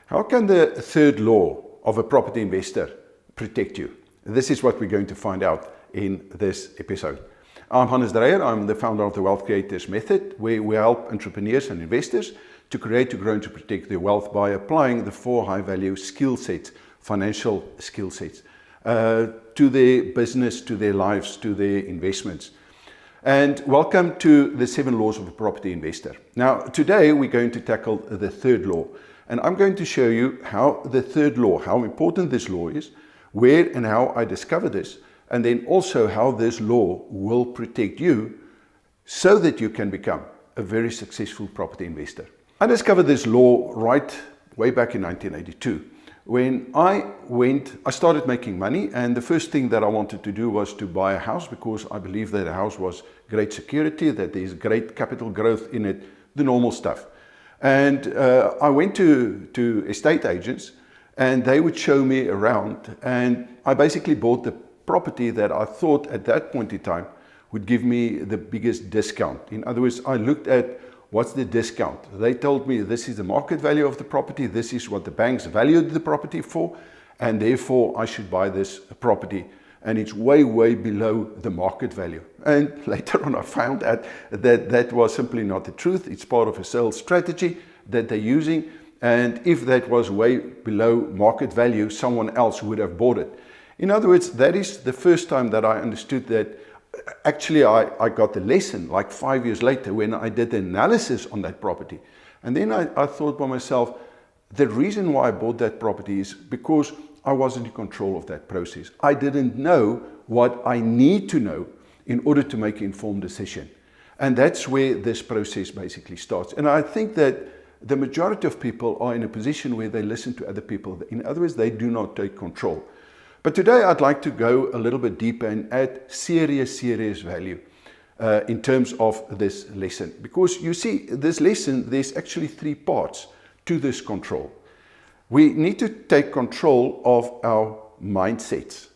How can the third law of a property investor protect you? This is what we're going to find out in this episode. I'm Dreyer. I'm the founder of the Wealth Creators Method, where we help entrepreneurs and investors to create, to grow, and to protect their wealth by applying the 4 high-value skill sets, financial skill sets, to their business, to their lives, to their investments. And welcome to the 7 laws of a property investor. Now, today we're going to tackle the third law. And I'm going to show you how the third law, how important this law is, where and how I discovered this, and then also how this law will protect you so that you can become a very successful property investor. I discovered this law right way back in 1982. When I started making money, and the first thing that I wanted to do was to buy a house, because I believed that a house was great security, that there's great capital growth in it, the normal stuff. And I went to estate agents, and they would show me around, and I basically bought the property that I thought at that point in time would give me the biggest discount. In other words, I looked at what's the discount. They told me this is the market value of the property, this is what the banks valued the property for, and therefore I should buy this property, and it's way, way below the market value. And later on I found out that that was simply not the truth. It's part of a sales strategy that they're using, and if that was way below market value, someone else would have bought it. In other words, that is the first time that I understood that. Actually, I got the lesson like 5 years later when I did the analysis on that property. And then I thought by myself, the reason why I bought that property is because I wasn't in control of that process. I didn't know what I need to know in order to make an informed decision. And that's where this process basically starts. And I think that the majority of people are in a position where they listen to other people. In other words, they do not take control. But today I'd like to go a little bit deeper and add serious value in terms of this lesson. Because you see, this lesson, there's actually 3 parts to this control. We need to take control of our mindsets.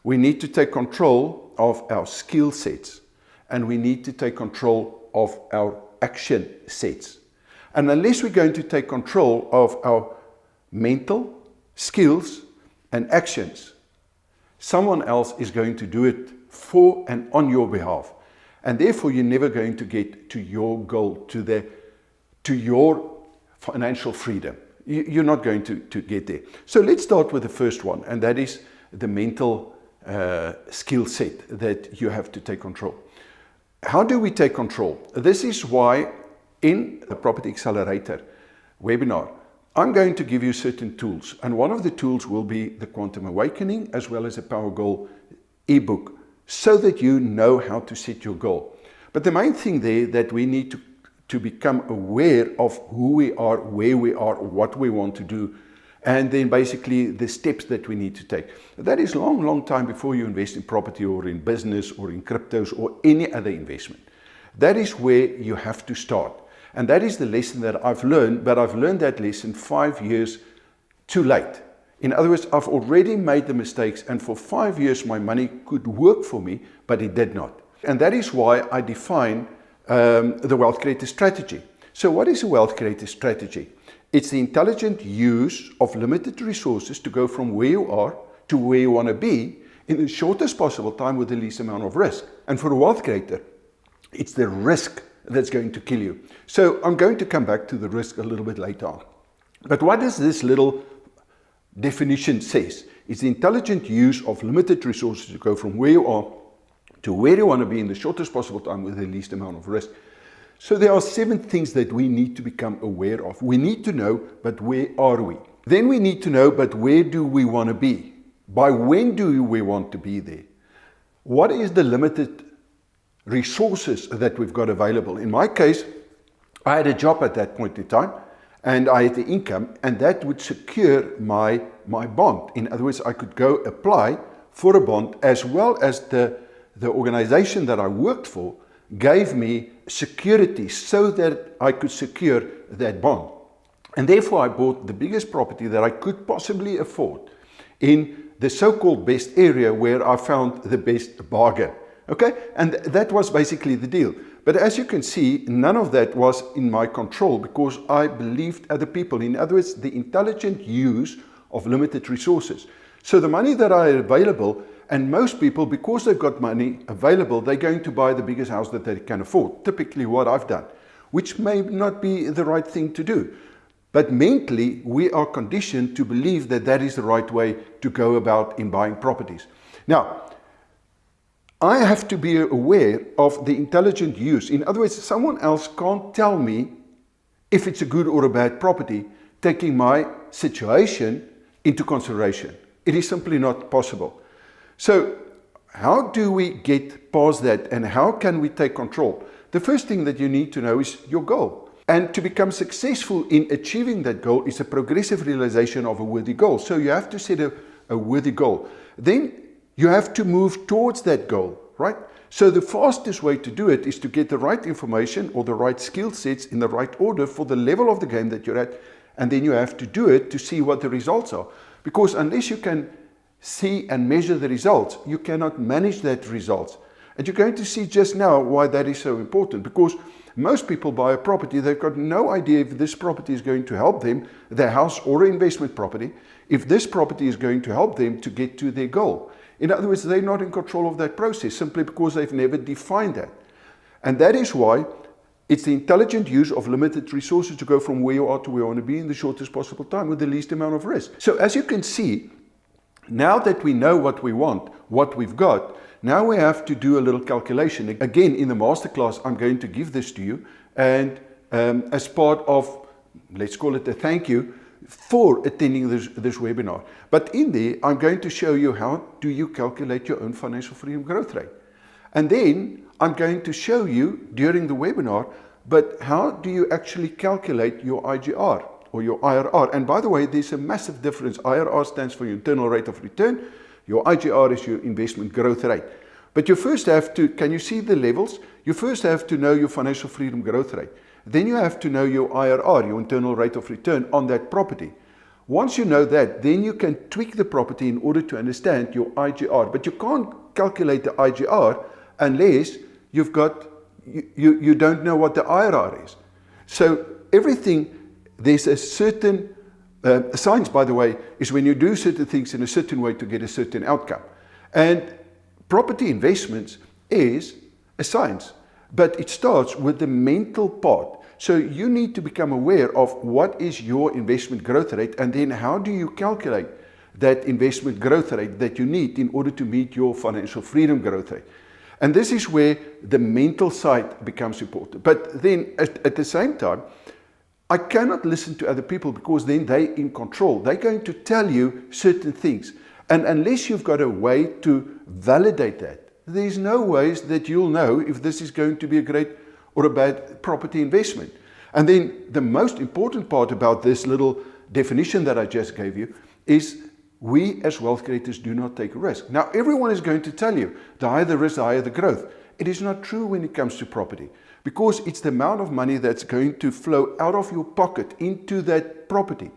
We need to take control of our skill sets. And we need to take control of our action sets. And unless we're going to take control of our mental skills and actions, someone else is going to do it for and on your behalf. And therefore, you're never going to get to your goal, to your financial freedom. You're not going to get there. So let's start with the first one, and that is the mental skill set that you have to take control. How do we take control? This is why in the Property Accelerator webinar, I'm going to give you certain tools, and one of the tools will be the Quantum Awakening as well as a Power Goal ebook, so that you know how to set your goal. But the main thing there that we need to become aware of who we are, where we are, what we want to do, and then basically the steps that we need to take. That is long time before you invest in property or in business or in cryptos or any other investment. That is where you have to start. And that is the lesson that I've learned, but I've learned that lesson 5 years too late. In other words, I've already made the mistakes, and for 5 years my money could work for me, but it did not. And that is why I define the wealth creator strategy. So what is a wealth creator strategy? It's the intelligent use of limited resources to go from where you are to where you want to be in the shortest possible time with the least amount of risk. And for a wealth creator, it's the risk that's going to kill you. So I'm going to come back to the risk a little bit later on. But what does this little definition says? It's the intelligent use of limited resources to go from where you are to where you want to be in the shortest possible time with the least amount of risk. So there are 7 things that we need to become aware of. We need to know, but where are we? Then we need to know, but where do we want to be? By when do we want to be there? What is the limited resources that we've got available? In my case, I had a job at that point in time, and I had the income, and that would secure my bond. In other words, I could go apply for a bond, as well as the organization that I worked for gave me security so that I could secure that bond. And therefore I bought the biggest property that I could possibly afford in the so-called best area where I found the best bargain. Okay, and that was basically the deal. But as you can see, none of that was in my control because I believed other people. In other words, the intelligent use of limited resources. So the money that I had available, and most people, because they've got money available, they're going to buy the biggest house that they can afford. Typically what I've done, which may not be the right thing to do. But mentally, we are conditioned to believe that that is the right way to go about in buying properties. Now, I have to be aware of the intelligent use. In other words, someone else can't tell me if it's a good or a bad property, taking my situation into consideration. It is simply not possible. So how do we get past that and how can we take control? The first thing that you need to know is your goal. And to become successful in achieving that goal is a progressive realization of a worthy goal. So you have to set a worthy goal. Then you have to move towards that goal, right? So the fastest way to do it is to get the right information or the right skill sets in the right order for the level of the game that you're at. And then you have to do it to see what the results are. Because unless you can see and measure the results, you cannot manage that results. And you're going to see just now why that is so important. Because most people buy a property, they've got no idea if this property is going to help them, their house or investment property, if this property is going to help them to get to their goal. In other words, they're not in control of that process simply because they've never defined that. And that is why it's the intelligent use of limited resources to go from where you are to where you want to be in the shortest possible time with the least amount of risk. So as you can see, now that we know what we want, what we've got, now we have to do a little calculation. Again, in the masterclass, I'm going to give this to you. And as part of, let's call it a thank you, for attending this webinar. But in there, I'm going to show you how do you calculate your own financial freedom growth rate. And then I'm going to show you during the webinar, but how do you actually calculate your IGR or your IRR? And by the way, there's a massive difference. IRR stands for your internal rate of return. Your IGR is your investment growth rate. But you first have to, can you see the levels? You first have to know your financial freedom growth rate. Then you have to know your IRR, your internal rate of return on that property. Once you know that, then you can tweak the property in order to understand your IGR. But you can't calculate the IGR unless you've got, you don't know what the IRR is. So everything, there's a certain, science, by the way, is when you do certain things in a certain way to get a certain outcome. And property investments is a science. But it starts with the mental part. So you need to become aware of what is your investment growth rate and then how do you calculate that investment growth rate that you need in order to meet your financial freedom growth rate. And this is where the mental side becomes important. But then at the same time, I cannot listen to other people because then they're in control. They're going to tell you certain things. And unless you've got a way to validate that, there's no ways that you'll know if this is going to be a great or a bad property investment. And then the most important part about this little definition that I just gave you is we as wealth creators do not take risk. Now, everyone is going to tell you the higher the risk, the higher the growth. It is not true when it comes to property because it's the amount of money that's going to flow out of your pocket into that property.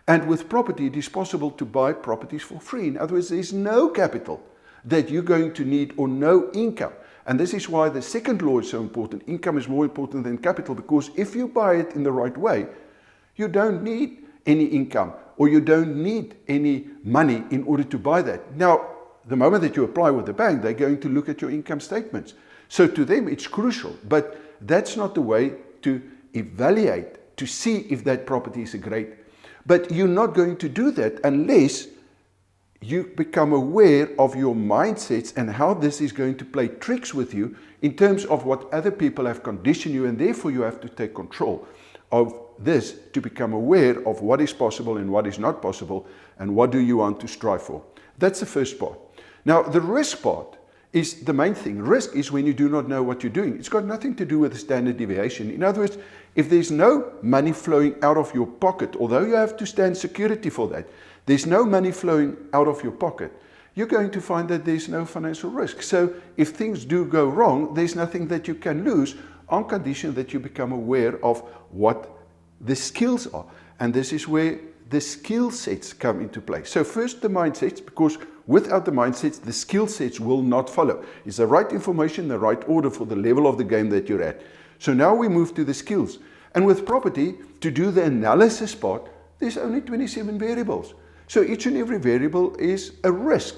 And with property, it is possible to buy properties for free. In other words, there's no capital that you're going to need or no income. And this is why the second law is so important. Income is more important than capital because if you buy it in the right way, you don't need any income or you don't need any money in order to buy that. Now, the moment that you apply with the bank, they're going to look at your income statements. So to them, it's crucial, but that's not the way to evaluate, to see if that property is a great. But you're not going to do that unless you become aware of your mindsets and how this is going to play tricks with you in terms of what other people have conditioned you, and therefore you have to take control of this to become aware of what is possible and what is not possible and what do you want to strive for. That's the first part. Now, the risk part is the main thing. Risk is when you do not know what you're doing. It's got nothing to do with the standard deviation. In other words, if there's no money flowing out of your pocket, although you have to stand security for that, there's no money flowing out of your pocket, you're going to find that there's no financial risk. So if things do go wrong, there's nothing that you can lose on condition that you become aware of what the skills are. And this is where the skill sets come into play. So first the mindsets, because Without the mindsets, the skill sets will not follow. It's the right information, the right order for the level of the game that you're at. So now we move to the skills. And with property, to do the analysis part, there's only 27 variables. So each and every variable is a risk.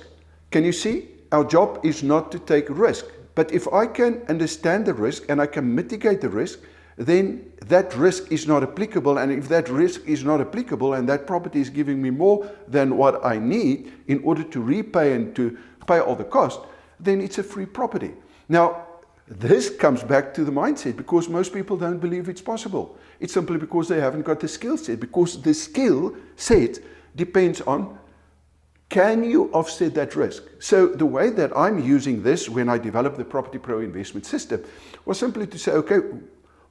Can you see? Our job is not to take risk. But if I can understand the risk and I can mitigate the risk, then that risk is not applicable. And if that risk is not applicable and that property is giving me more than what I need in order to repay and to pay all the cost, then it's a free property. Now, this comes back to the mindset, because most people don't believe it's possible. It's simply because they haven't got the skill set, because the skill set depends on, can you offset that risk? So the way that I'm using this when I developed the Property Pro investment system was simply to say, okay,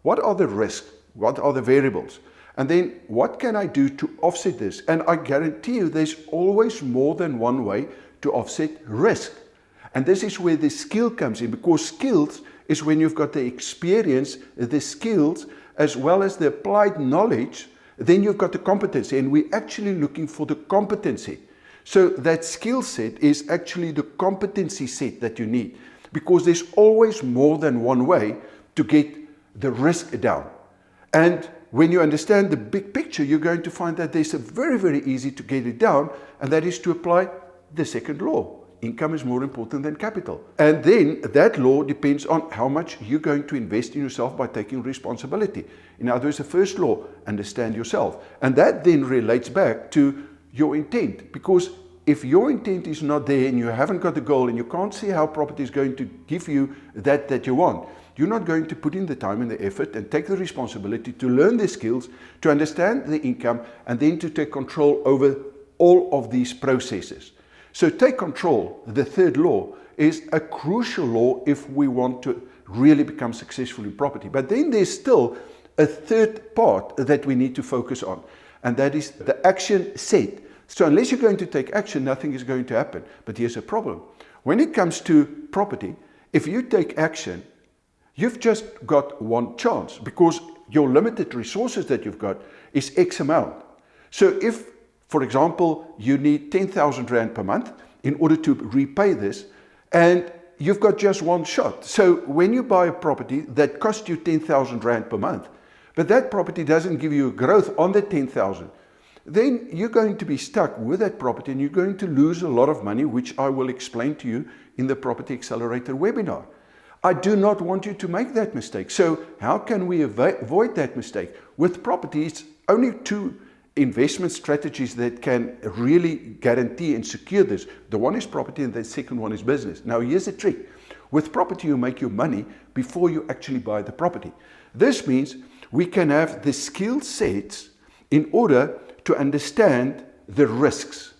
what are the risks? What are the variables? And then what can I do to offset this? And I guarantee you there's always more than one way to offset risk. And this is where the skill comes in, because skills is when you've got the experience, the skills, as well as the applied knowledge, then you've got the competency. And we're actually looking for the competency. So that skill set is actually the competency set that you need, because there's always more than one way to get the risk down. And when you understand the big picture, you're going to find that there's a very, very easy to get it down, and that is to apply the second law. Income is more important than capital. And then that law depends on how much you're going to invest in yourself by taking responsibility. In other words, the first law, understand yourself. And that then relates back to your intent, because if your intent is not there and you haven't got the goal and you can't see how property is going to give you that you want, you're not going to put in the time and the effort and take the responsibility to learn the skills, to understand the income, and then to take control over all of these processes. So take control, the third law, is a crucial law if we want to really become successful in property. But then there's still a third part that we need to focus on, and that is the action set. So unless you're going to take action, nothing is going to happen. But here's a problem. When it comes to property, if you take action, you've just got one chance, because your limited resources that you've got is X amount. So if, for example, you need 10,000 Rand per month in order to repay this, and you've got just one shot. So when you buy a property that costs you 10,000 Rand per month, but that property doesn't give you a growth on the 10,000, then you're going to be stuck with that property and you're going to lose a lot of money, which I will explain to you in the Property Accelerator webinar. I do not want you to make that mistake. So how can we avoid that mistake? With property, it's only two investment strategies that can really guarantee and secure this. The one is property and the second one is business. Now here's the trick. With property, you make your money before you actually buy the property. This means we can have the skill sets in order to understand the risks.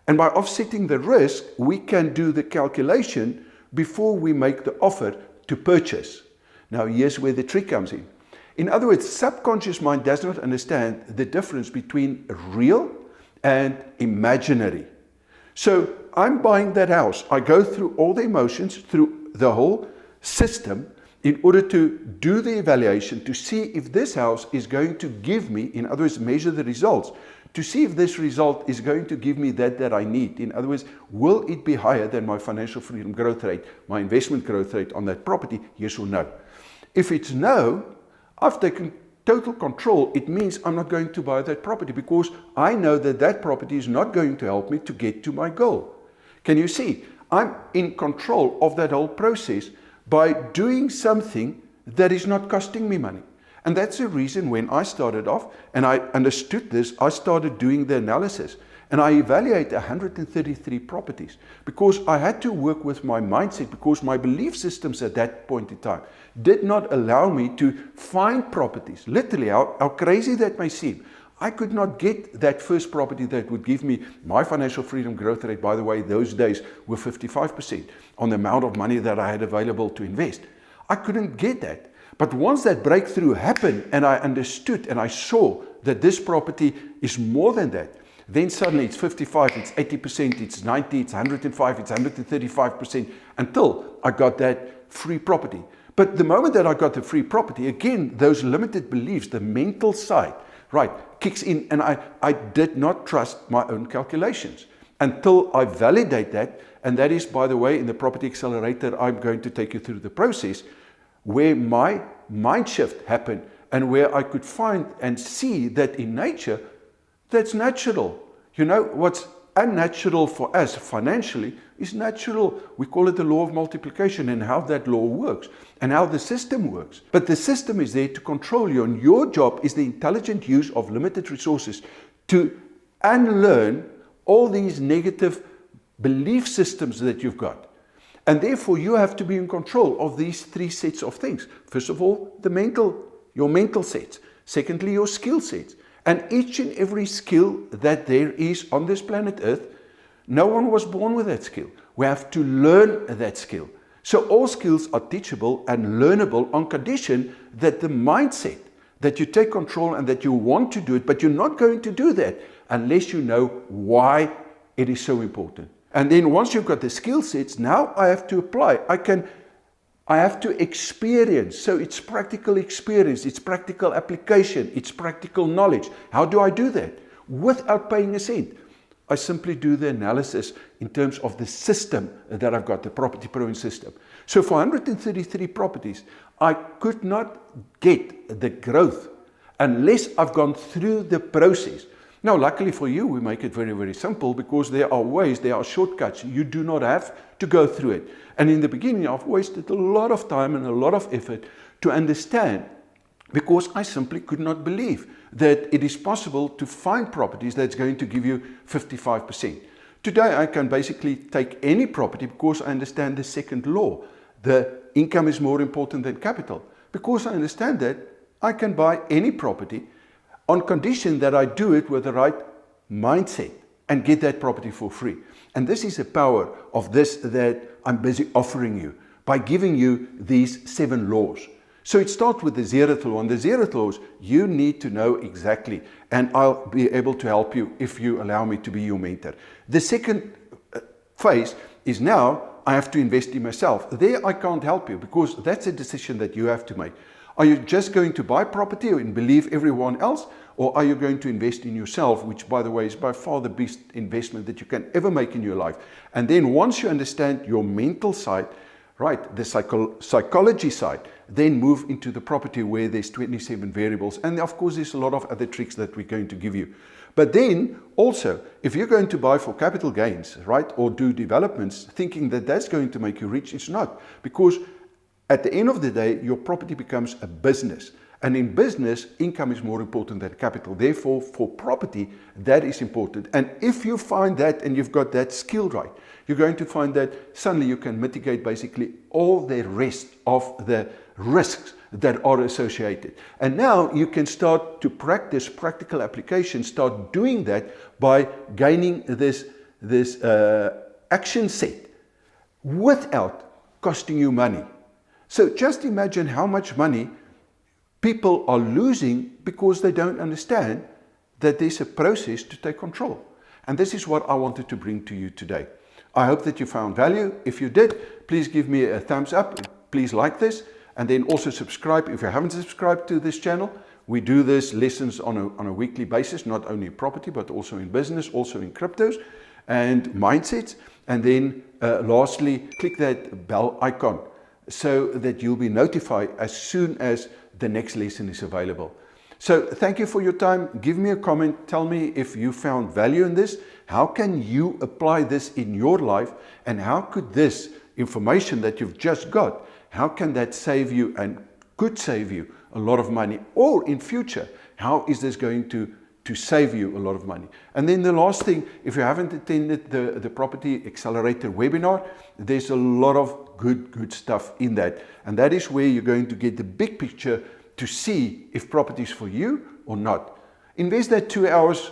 And by offsetting the risk, we can do the calculation before we make the offer to purchase. Now here's where the trick comes in. In other words, subconscious mind does not understand the difference between real and imaginary. So I'm buying that house. I go through all the emotions, through the whole system, in order to do the evaluation to see if this house is going to give me, in other words, measure the results, to see if this result is going to give me that I need. In other words, will it be higher than my financial freedom growth rate, my investment growth rate on that property, yes or no? If it's no, I've taken total control. It means I'm not going to buy that property, because I know that that property is not going to help me to get to my goal. Can you see? I'm in control of that whole process by doing something that is not costing me money. And that's the reason when I started off and I understood this, I started doing the analysis. And I evaluate 133 properties, because I had to work with my mindset, because my belief systems at that point in time did not allow me to find properties. Literally, how crazy that may seem, I could not get that first property that would give me my financial freedom growth rate. By the way, those days were 55% on the amount of money that I had available to invest. I couldn't get that. But once that breakthrough happened and I understood and I saw that this property is more than that, then suddenly it's 55, it's 80%, it's 90, it's 105, it's 135%, until I got that free property. But the moment that I got the free property, again, those limited beliefs, the mental side, right, kicks in, and I did not trust my own calculations. until I validate that. And that is, by the way, in the Property Accelerator, I'm going to take you through the process where my mind shift happened and where I could find and see that in nature, that's natural. You know, what's unnatural for us financially is natural. We call it the law of multiplication, and how that law works and how the system works. But the system is there to control you, and your job is the intelligent use of limited resources to unlearn all these negative belief systems that you've got. And therefore you have to be in control of these three sets of things. First of all, your mental sets. Secondly, your skill sets. And each and every skill that there is on this planet Earth, no one was born with that skill. We have to learn that skill. So all skills are teachable and learnable on condition that the mindset, that you take control and that you want to do it, but you're not going to do that unless you know why it is so important. And then once you've got the skill sets, now I have to apply. I have to experience. So it's practical experience, it's practical application, it's practical knowledge. How do I do that? Without paying a cent. I simply do the analysis in terms of the system that I've got, the Property Pro system. So for 133 properties, I could not get the growth unless I've gone through the process. Now, luckily for you, we make it very, very simple, because there are ways, there are shortcuts. You do not have to go through it. And in the beginning, I've wasted a lot of time and a lot of effort to understand, because I simply could not believe that it is possible to find properties that's going to give you 55%. Today, I can basically take any property because I understand the second law. The income is more important than capital. Because I understand that, I can buy any property on condition that I do it with the right mindset and get that property for free. And this is the power of this that I'm busy offering you by giving you these 7 laws. So it starts with the 0th law. And the 0th laws, you need to know exactly, and I'll be able to help you if you allow me to be your mentor. The second phase is now I have to invest in myself. There I can't help you, because that's a decision that you have to make. Are you just going to buy property and believe everyone else? Or are you going to invest in yourself, which, by the way, is by far the best investment that you can ever make in your life? And then once you understand your mental side, right, the psychology side, then move into the property where there's 27 variables. And of course, there's a lot of other tricks that we're going to give you. But then also, if you're going to buy for capital gains, right, or do developments, thinking that that's going to make you rich, it's not. Because at the end of the day, your property becomes a business. And in business, income is more important than capital. Therefore, for property, that is important. And if you find that and you've got that skill right, you're going to find that suddenly you can mitigate basically all the rest of the risks that are associated. And now you can start to practice practical application, start doing that by gaining this action set without costing you money. So just imagine how much money people are losing because they don't understand that there's a process to take control. And this is what I wanted to bring to you today. I hope that you found value. If you did, please give me a thumbs up. Please like this. And then also subscribe if you haven't subscribed to this channel. We do this lessons on a weekly basis, not only in property, but also in business, also in cryptos and mindsets. And then lastly, click that bell icon so that you'll be notified as soon as the next lesson is available. So thank you for your time. Give me a comment. Tell me if you found value in this. How can you apply this in your life? And how could this information that you've just got, how can that save you and could save you a lot of money? Or in future, how is this going to save you a lot of money? And then the last thing, if you haven't attended the Property Accelerator webinar, there's a lot of good stuff in that. And that is where you're going to get the big picture to see if property is for you or not. Invest that 2 hours,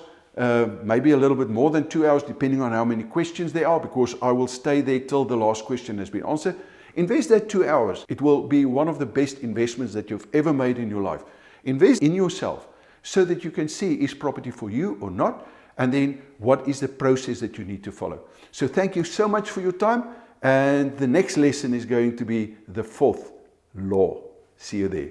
maybe a little bit more than 2 hours, depending on how many questions there are, because I will stay there till the last question has been answered. Invest that 2 hours. It will be one of the best investments that you've ever made in your life. Invest in yourself so that you can see, is property for you or not? And then what is the process that you need to follow? So thank you so much for your time. And the next lesson is going to be the 4th law. See you there.